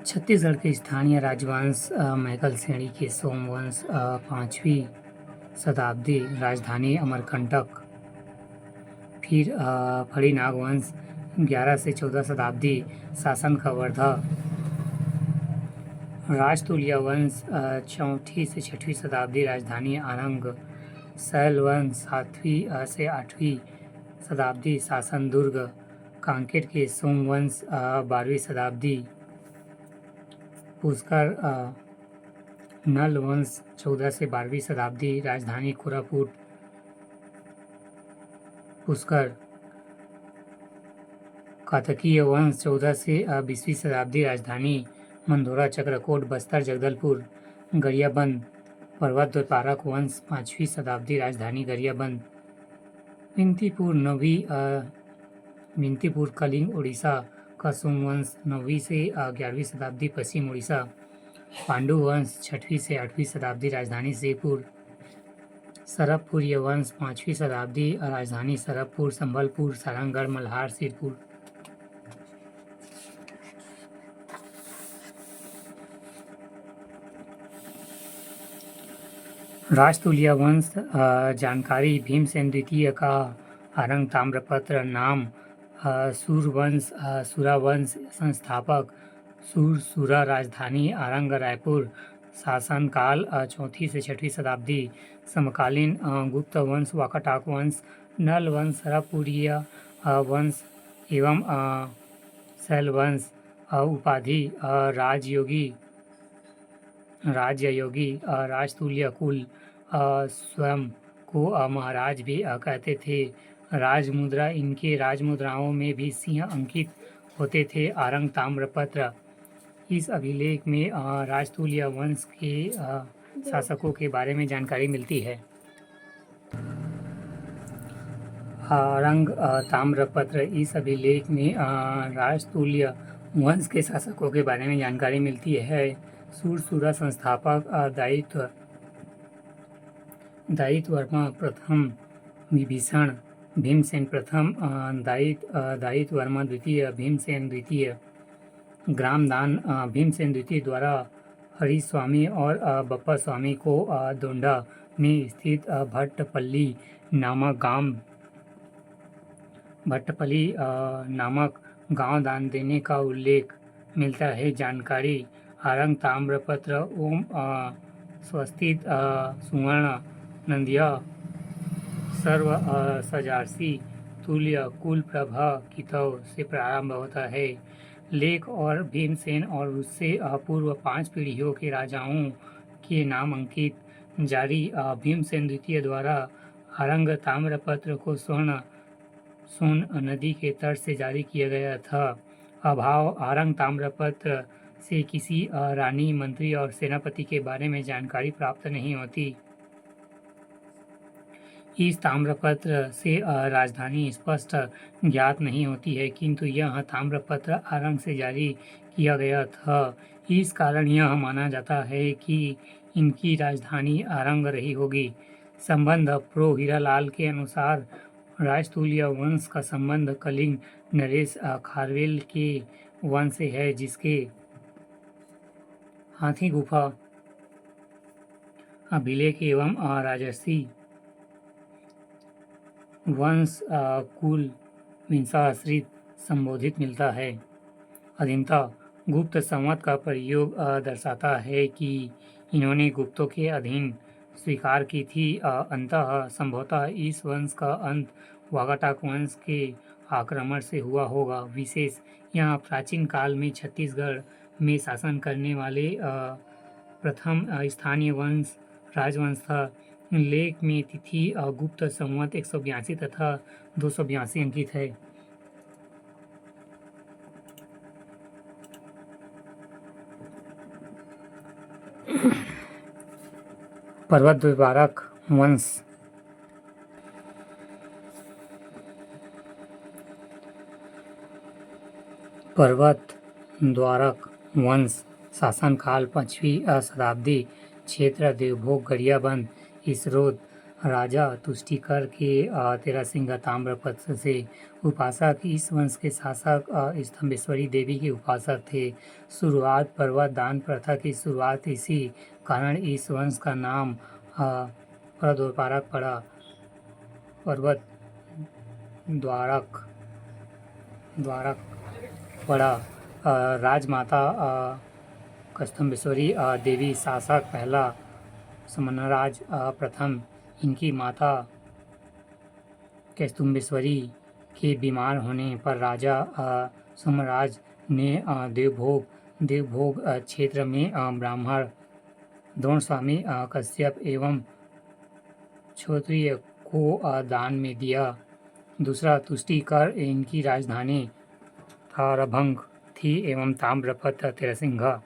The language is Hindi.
छत्तीसगढ़ के स्थानीय राजवंश मैकल श्रेणी के सोमवंश 5वीं शताब्दी राजधानी अमरकंटक, फिर फड़ी नागवंश 11 से 14 शताब्दी शासन कवर्धा, राजतुलिया वंश 4वीं से 6वीं शताब्दी राजधानी आरंग, शैल वंश 7वीं से 8वीं शताब्दी शासन दुर्ग, कांकेर के सोमवंश 12वीं शताब्दी, पुष्कर नल वंश 14 से 12वीं शताब्दी राजधानी कोरापुट, पुष्कर कातकीय वंश 14 से 20वीं शताब्दी राजधानी मंदोरा, चक्रकोट, बस्तर, जगदलपुर, गरियाबंद, पर्वत द्वारपालक वंश 5वीं शताब्दी राजधानी गरियाबंद, विंतीपुर कलिंग उड़ीसा का सोमवंश 9वीं से 11वीं शताब्दी पश्चिम उड़ीसा, पांडु वंश 6वीं से 8वीं शताब्दी राजधानी जयपुर, सरबपुर वंश 5वीं शताब्दी राजधानी सरबपुर, संबलपुर, सारंगगढ़, मल्हार, सिरपुर। राजतुलिया वंश जानकारी भीमसेन द्वितीय का आरंग ताम्रपत्र नाम सूरवंश सुरावंश संस्थापक सुरा राजधानी आरंग रायपुर शासन काल 4वीं से 6वीं शताब्दी समकालीन गुप्त वंश वाकाटक वंश नल वंश सरबपुरिया वंश एवं शैल वंश उपाधि राजयोगी राजतुल्य कुल स्वयं को महाराज भी कहते थे। राजमुद्रा इनके राजमुद्राओं में भी सिंह अंकित होते थे। आरंग ताम्रपत्र इस अभिलेख में राजतुल्य वंश के शासकों के बारे में जानकारी मिलती है। आरंग ताम्रपत्र इस अभिलेख में राजतुल्य वंश के शासकों के बारे में जानकारी मिलती है। सुरा संस्थापक दायित्व वर्मा प्रथम, विभीषण, भीमसेन प्रथम, दायित्व वर्मा द्वितीय, भीमसेन द्वितीय, ग्रामदान भीमसेन द्वितीय द्वारा हरिस्वामी और बप्पा स्वामी को दोंडा में स्थित भट्टपल्ली नामक गांव दान देने का उल्लेख मिलता है। जानकारी आरंग ताम्रपत्र ओम स्वस्तित सुवर्ण नंदिया सर्व सजारसी तुल्य कुल प्रभा कितव से प्रारंभ होता है। लेख और भीमसेन और उससे पूर्व 5 पीढ़ियों के राजाओं के नाम अंकित जारी। भीमसेन द्वितीय द्वारा आरंग ताम्रपत्र को सोन नदी के तट से जारी किया गया था। अभाव आरंग ताम्रपत्र से किसी रानी, मंत्री और सेनापति के बारे में जानकारी प्राप्त नहीं होती। इस ताम्रपत्र से राजधानी स्पष्ट ज्ञात नहीं होती है, किंतु यह ताम्रपत्र आरंग से जारी किया गया था। इस कारण यह माना जाता है कि इनकी राजधानी आरंग रही होगी। संबंध प्रो हीरालाल के अनुसार राजतुल्य वंश का संबंध कलिंग नरेश खारवेल के वंश से है, जिसके हाथी गुफा अभिलेख एवं राजर्षि वंश कुल वंशाश्रित संबोधित मिलता है। अधीनता गुप्त संवत का प्रयोग दर्शाता है कि इन्होंने गुप्तों के अधीन स्वीकार की थी। अंततः संभवतः इस वंश का अंत वाकाटक वंश के आक्रमण से हुआ होगा। विशेष यह प्राचीन काल में छत्तीसगढ़ में शासन करने वाले प्रथम स्थानीय वंश राजवंश था। लेख में तिथि गुप्त संवत 182 तथा 282 अंकित है। पर्वत द्वारक वंश शासनकाल 5वीं शताब्दी। क्षेत्र देवभोग, गरियाबंद, इसरोद, राजा तुष्टिकर के तेरहसिंगा ताम्रपत्र से उपासक इस वंश के शासक स्तंभेश्वरी देवी के उपासक थे। शुरुआत पर्वत दान प्रथा की शुरुआत इसी कारण इस वंश का नाम प्रद्वारक पड़ा। पर्वत द्वारक पड़ा। राजमाता स्तंभेश्वरी देवी शासक पहला समनराज प्रथम। इनकी माता कस्तुम्बेश्वरी के बीमार होने पर राजा सोमराज ने देवभोग क्षेत्र में ब्राह्मण द्रोणस्वामी कश्यप एवं क्षत्रिय को दान में दिया। दूसरा, तुष्टिकर इनकी राजधानी तारभंग थी एवं ताम्रपत्र तेरहसिंगा